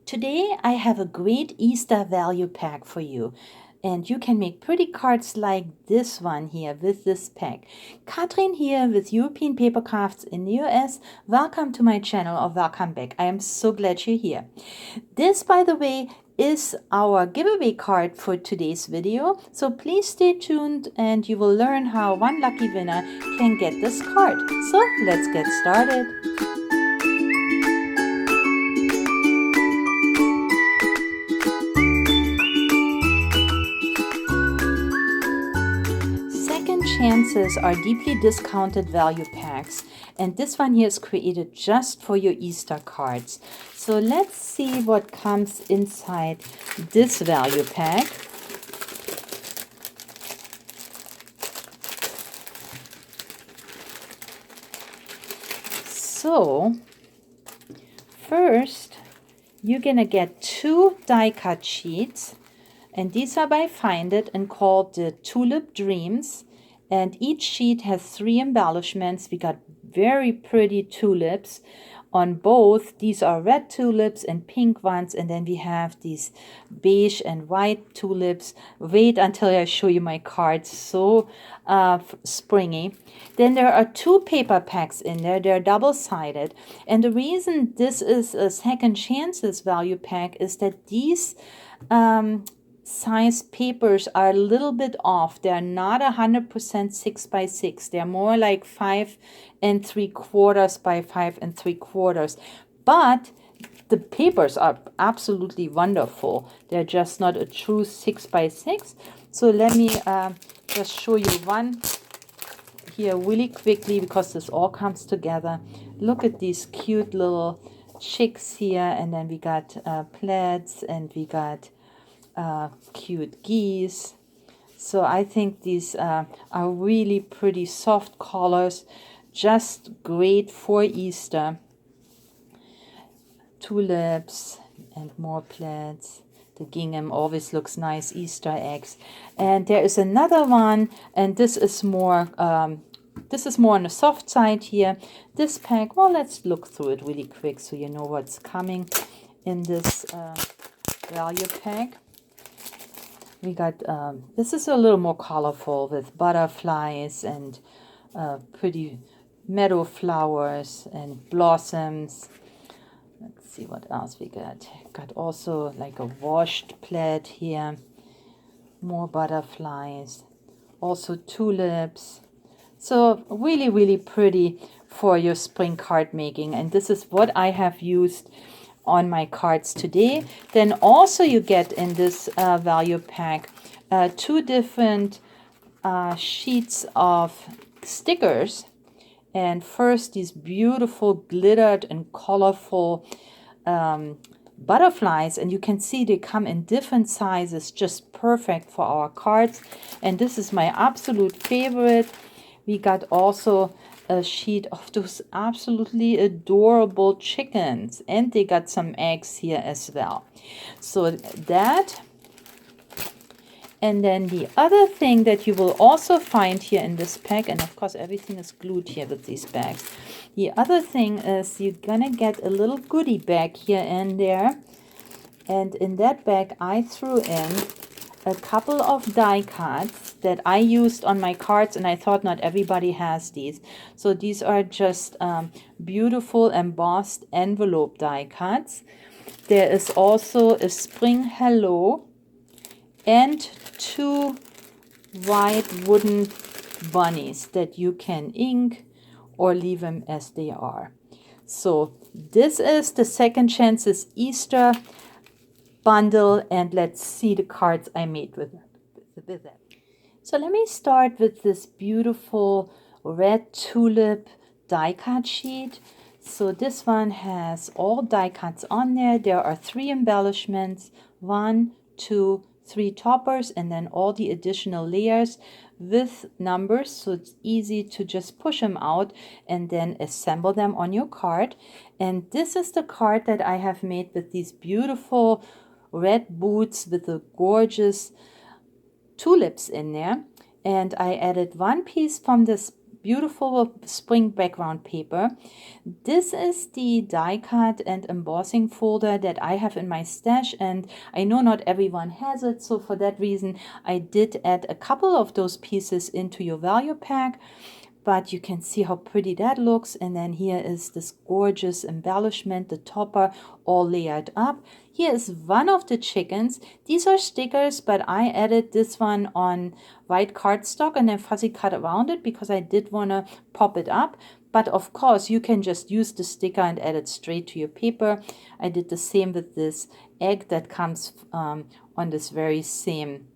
Today I have a great Easter value pack for you, and you can make pretty cards like this one here with this pack. Katrin here with European Paper Crafts in the US. Welcome to my channel, or welcome back. I am so glad you're here. This, by the way, is our giveaway card for today's video, so please stay tuned and you will learn how one lucky winner can get this card. So let's get started. Second chances are deeply discounted value packs, and this one here is created just for your Easter cards. So let's see what comes inside this value pack. So first you're gonna get 2 die cut sheets, and these are by Find It and called the Tulip Dreams, and each sheet has 3 embellishments. We got very pretty tulips on both. These are red tulips and pink ones, and then we have these beige and white tulips. Wait until I show you my cards. So springy. Then there are 2 paper packs in there. They're double-sided, and the reason this is a second chances value pack is that these size papers are a little bit off. They're not 100% 6 by 6. They're more like 5 3/4 by 5 3/4. But the papers are absolutely wonderful. They're just not a true 6 by 6. So let me just show you one here really quickly, because this all comes together. Look at these cute little chicks here, and then we got plaids, and we got cute geese. So I think these are really pretty soft colors, just great for Easter. Tulips and more plaids. The gingham always looks nice. Easter eggs. And there is another one, and this is more on the soft side here. This pack, well, let's look through it really quick so you know what's coming in this value pack. We got, this is a little more colorful with butterflies and pretty meadow flowers and blossoms. Let's see what else we got. Got also like a washed plaid here. More butterflies. Also tulips. So really, really pretty for your spring card making. And this is what I have used on my cards today. Then also you get in this value pack 2 different sheets of stickers. And first, these beautiful glittered and colorful butterflies, and you can see they come in different sizes, just perfect for our cards. And this is my absolute favorite. We got also a sheet of those absolutely adorable chickens, and they got some eggs here as well. So that, and then the other thing that you will also find here in this pack, and of course everything is glued here with these bags. The other thing is you're gonna get a little goodie bag here and there, and in that bag I threw in a couple of die cuts that I used on my cards, and I thought not everybody has these. So these are just beautiful embossed envelope die cuts. There is also a spring hello and 2 white wooden bunnies that you can ink or leave them as they are. So this is the second chances Easter bundle, and let's see the cards I made with it. So let me start with this beautiful red tulip die cut sheet. So this one has all die cuts on there. There are 3 embellishments, 1, 2, 3 toppers, and then all the additional layers with numbers, so it's easy to just push them out and then assemble them on your card. And this is the card that I have made with these beautiful red boots with the gorgeous tulips in there. And I added 1 piece from this beautiful spring background paper. This is the die cut and embossing folder that I have in my stash, and I know not everyone has it, so for that reason I did add a couple of those pieces into your value pack. But you can see how pretty that looks. And then here is this gorgeous embellishment, the topper all layered up. Here is one of the chickens. These are stickers, but I added this one on white cardstock and then fuzzy cut around it because I did want to pop it up. But of course, you can just use the sticker and add it straight to your paper. I did the same with this egg that comes on this very same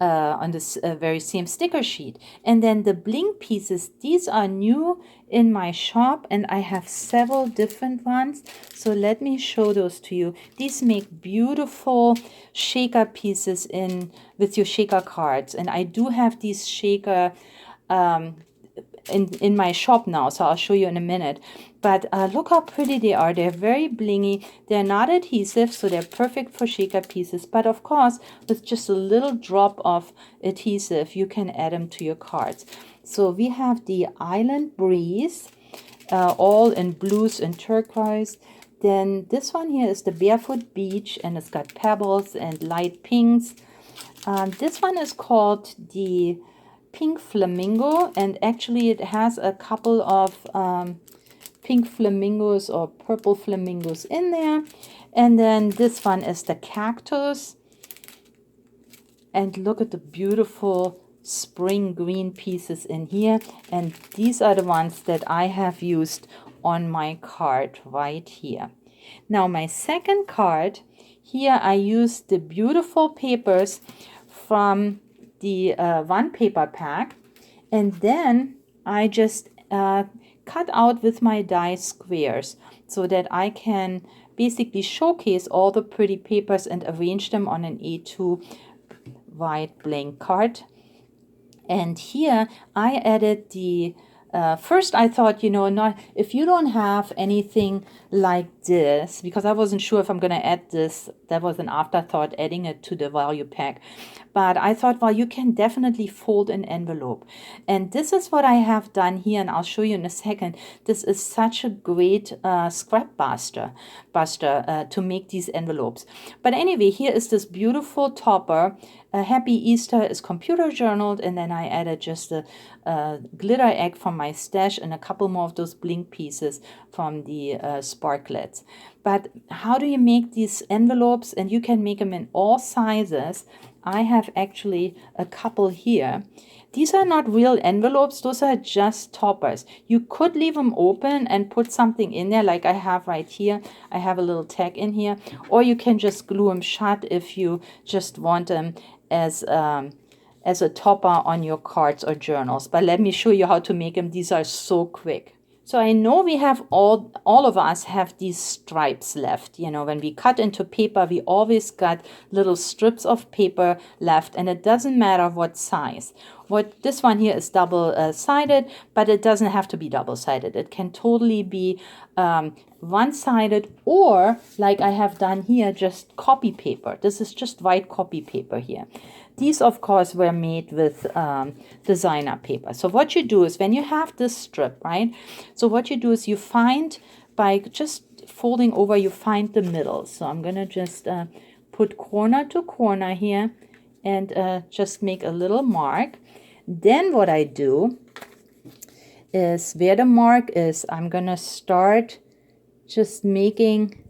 very same sticker sheet. And then the bling pieces, these are new in my shop and I have several different ones, so let me show those to you. These make beautiful shaker pieces in with your shaker cards, and I do have these shaker in my shop now, so I'll show you in a minute. But look how pretty they are. They're very blingy. They're not adhesive, so they're perfect for shaker pieces. But of course, with just a little drop of adhesive, you can add them to your cards. So we have the Island Breeze, all in blues and turquoise. Then this one here is the Barefoot Beach, and it's got pebbles and light pinks. This one is called the Pink Flamingo, and actually it has a couple of pink flamingos or purple flamingos in there. And then this one is the Cactus, and look at the beautiful spring green pieces in here, and these are the ones that I have used on my card right here. Now my second card, here I used the beautiful papers from the one paper pack, and then I just cut out with my die squares so that I can basically showcase all the pretty papers and arrange them on an A2 white blank card. And here I added the first I thought, you know, not if you don't have anything like this, because I wasn't sure if I'm going to add this. That was an afterthought, adding it to the value pack. But I thought, well, you can definitely fold an envelope. And this is what I have done here, and I'll show you in a second. This is such a great scrap buster to make these envelopes. But anyway, here is this beautiful topper. Happy Easter is computer journaled, and then I added just a glitter egg from my stash and a couple more of those blink pieces from the sparklets. But how do you make these envelopes? And you can make them in all sizes. I have actually a couple here. These are not real envelopes, those are just toppers. You could leave them open and put something in there like I have right here. I have a little tag in here, or you can just glue them shut if you just want them as a topper on your cards or journals. But let me show you how to make them. These are so quick. So I know we have all of us have these stripes left. You know, when we cut into paper, we always got little strips of paper left, and it doesn't matter what size. What this one here is double-sided, but it doesn't have to be double-sided. It can totally be one-sided, or like I have done here, just copy paper. This is just white copy paper here. These, of course, were made with designer paper. So what you do is when you have this strip, right? So what you do is you find, by just folding over, you find the middle. So I'm going to just put corner to corner here and just make a little mark. Then what I do is where the mark is, I'm going to start just making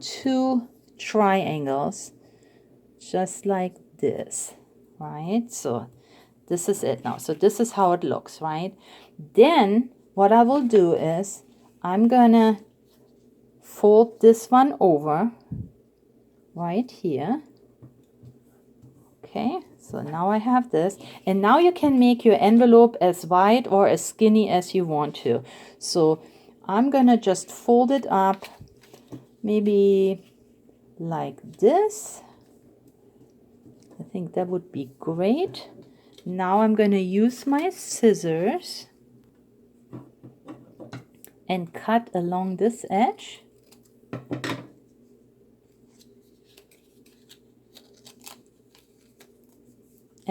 2 triangles, just like this, right? So this is it now. So this is how it looks, right? Then what I will do is I'm gonna fold this one over right here. Okay, so now I have this, and now you can make your envelope as wide or as skinny as you want to. So I'm gonna just fold it up maybe like this. I think that would be great. Now I'm going to use my scissors and cut along this edge.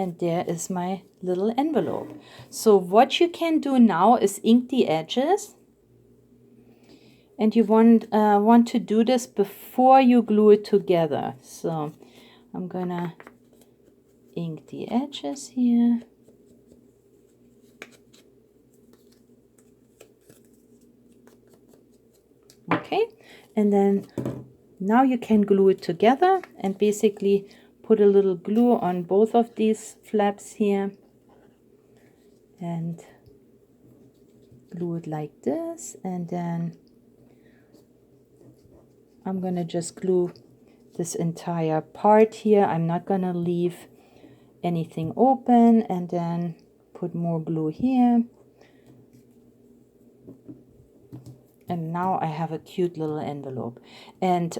And there is my little envelope. So what you can do now is ink the edges. And you want to do this before you glue it together. So I'm gonna ink the edges here. Okay, and then now you can glue it together and basically put a little glue on both of these flaps here and glue it like this, and then I'm gonna just glue this entire part here. I'm not gonna leave anything open, and then put more glue here. And now I have a cute little envelope. And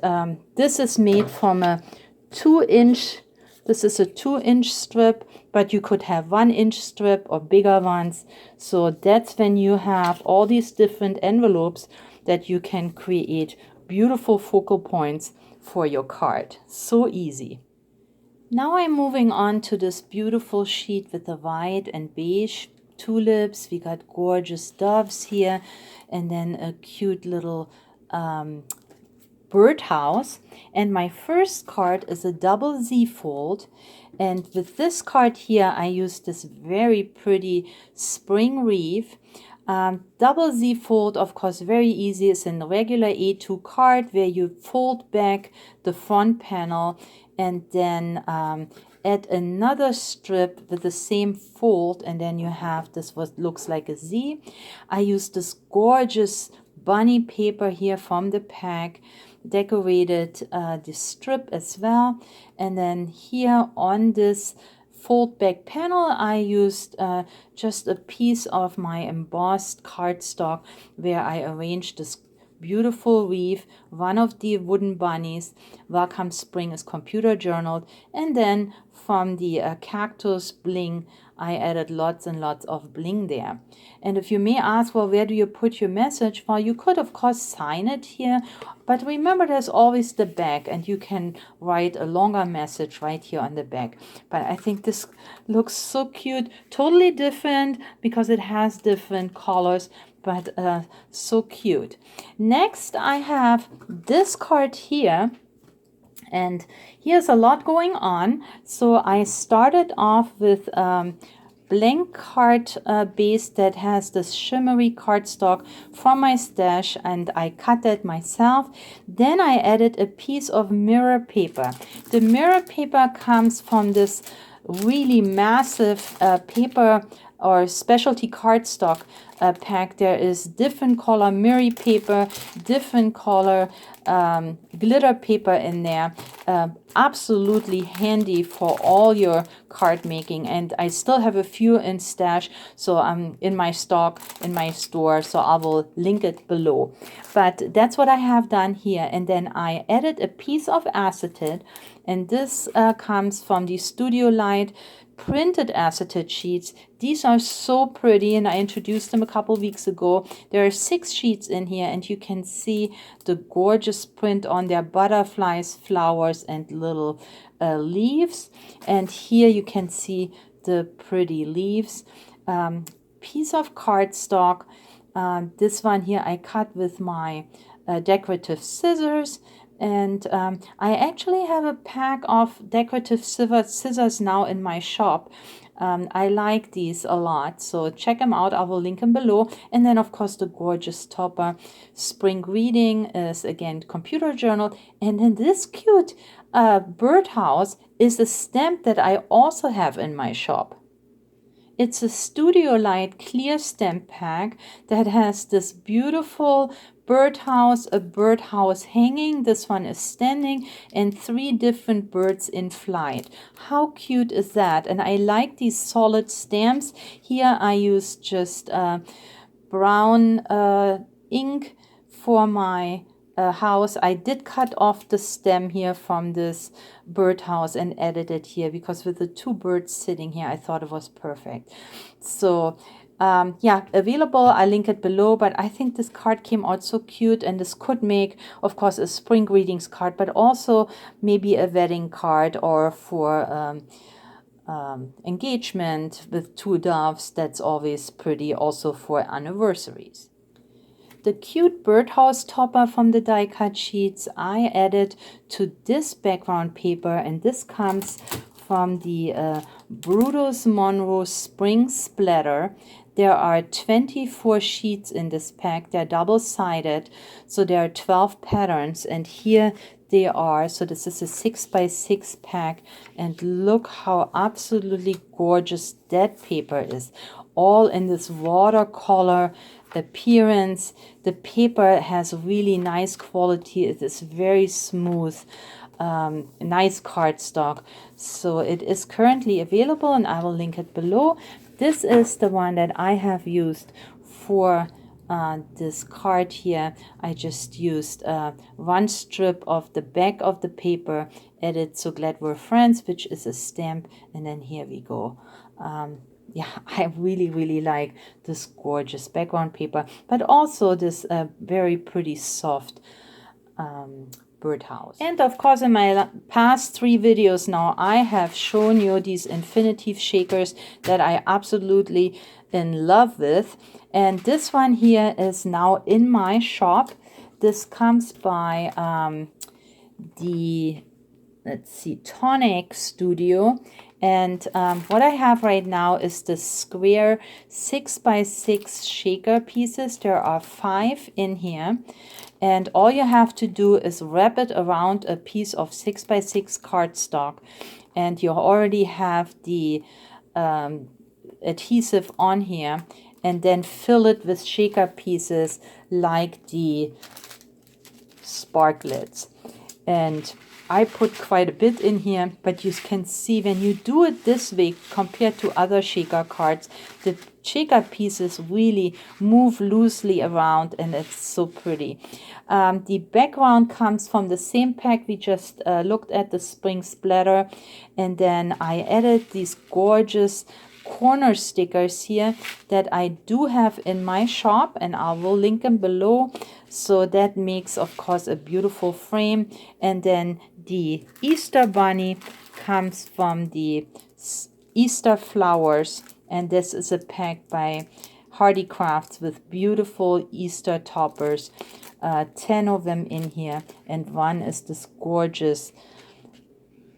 this is made from a 2-inch, this is a 2-inch strip, but you could have 1-inch strip or bigger ones. So that's when you have all these different envelopes that you can create beautiful focal points for your card. So easy. Now I'm moving on to this beautiful sheet with the white and beige tulips. We got gorgeous doves here, and then a cute little birdhouse. And my first card is a double Z fold. And with this card here, I used this very pretty spring wreath. Double Z fold, of course, very easy. It's in the regular A2 card where you fold back the front panel and then add another strip with the same fold, and then you have this what looks like a Z. I used this gorgeous bunny paper here from the pack, decorated the strip as well, and then here on this fold back panel I used just a piece of my embossed cardstock where I arranged this beautiful wreath, one of the wooden bunnies, Welcome Spring is computer journaled, and then from the cactus bling I added lots and lots of bling there. And if you may ask, well, where do you put your message? Well, you could of course sign it here, but remember there's always the back, and you can write a longer message right here on the back. But I think this looks so cute, totally different because it has different colors, but so cute. Next I have this card here, and here's a lot going on. So I started off with blank card base that has this shimmery cardstock from my stash, and I cut that myself. Then I added a piece of mirror paper. The mirror paper comes from this really massive paper or specialty cardstock pack. There is different color mirror paper, different color glitter paper in there. Absolutely handy for all your card making, and I still have a few in stash, so I'm in my stock in my store, so I will link it below. But that's what I have done here, and then I added a piece of acetate, and this comes from the Studio Light printed acetate sheets. These are so pretty, and I introduced them a couple weeks ago. There are 6 sheets in here, and you can see the gorgeous print on their butterflies, flowers, and little leaves. And here you can see the pretty leaves. Piece of cardstock. This one here I cut with my decorative scissors. And I actually have a pack of decorative scissors now in my shop. I like these a lot, so check them out. I will link them below. And then, of course, the gorgeous topper. Spring Reading is, again, computer journal. And then this cute birdhouse is a stamp that I also have in my shop. It's a Studio Light clear stamp pack that has this beautiful birdhouse, a birdhouse hanging, this one is standing, and 3 different birds in flight. How cute is that? And I like these solid stamps. Here I use just brown ink for my house. I did cut off the stem here from this birdhouse and added it here because with the 2 birds sitting here, I thought it was perfect. So yeah, available. I link it below, but I think this card came out so cute, and this could make, of course, a spring greetings card, but also maybe a wedding card or for engagement with 2 doves. That's always pretty, also for anniversaries. The cute birdhouse topper from the die cut sheets I added to this background paper, and this comes from the Brutus Monroe Spring Splatter. There are 24 sheets in this pack. They're double-sided, so there are 12 patterns, and here they are. So this is a 6x6 pack, and look how absolutely gorgeous that paper is. All in this watercolor appearance. The paper has really nice quality. It is very smooth. Nice cardstock. So it is currently available, and I will link it below. This is the one that I have used for this card here. I just used one strip of the back of the paper, added So Glad We're Friends, which is a stamp, and then here we go. Yeah, I really like this gorgeous background paper, but also this very pretty soft birdhouse. And of course, in my past 3 videos now, I have shown you these infinitive shakers that I absolutely in love with. And this one here is now in my shop. This comes by the, let's see, Tonic Studio. And what I have right now is the square 6x6 shaker pieces. There are 5 in here. And all you have to do is wrap it around a piece of 6x6 cardstock. And you already have the adhesive on here. And then fill it with shaker pieces like the sparklets. And I put quite a bit in here, but you can see when you do it this way compared to other shaker cards, the shaker pieces really move loosely around, and it's so pretty. The background comes from the same pack we just looked at, the Spring Splatter, and then I added these gorgeous corner stickers here that I do have in my shop, and I will link them below. So that makes, of course, a beautiful frame. And then the Easter bunny comes from the Easter flowers, and this is a pack by Hardy Crafts with beautiful Easter toppers. 10 of them in here, and one is this gorgeous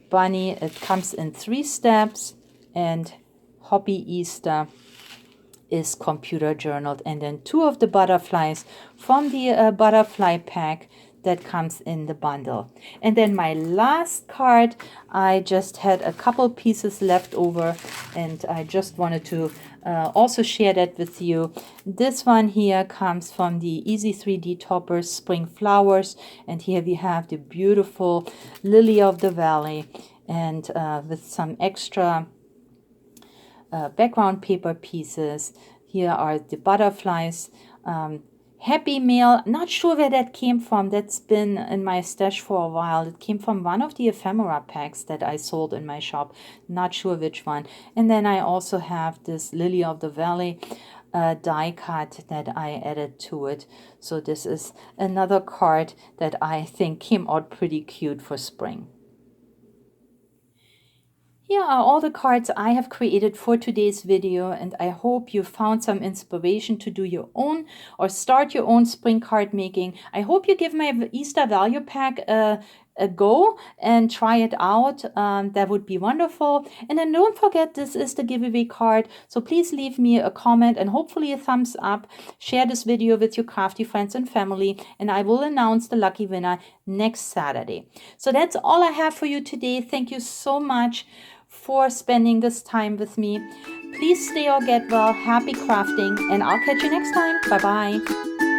bunny. It comes in 3 steps, and Hoppy Easter is computer journaled, and then 2 of the butterflies from the butterfly pack that comes in the bundle. And then my last card, I just had a couple pieces left over, and I just wanted to also share that with you. This one here comes from the Easy 3D Toppers Spring Flowers, and here we have the beautiful Lily of the Valley, and with some extra background paper pieces. Here are the butterflies. Happy Mail, not sure where that came from. That's been in my stash for a while. It came from one of the ephemera packs that I sold in my shop. Not sure which one. And then I also have this Lily of the Valley die cut that I added to it. So this is another card that I think came out pretty cute for spring. Here are all the cards I have created for today's video, and I hope you found some inspiration to do your own or start your own spring card making. I hope you give my Easter value pack a go and try it out. That would be wonderful. And then don't forget, this is the giveaway card, so please leave me a comment and hopefully a thumbs up. Share this video with your crafty friends and family, and I will announce the lucky winner next Saturday. So that's all I have for you today. Thank you so much for spending this time with me. Please stay or get well, happy crafting, and I'll catch you next time. Bye bye.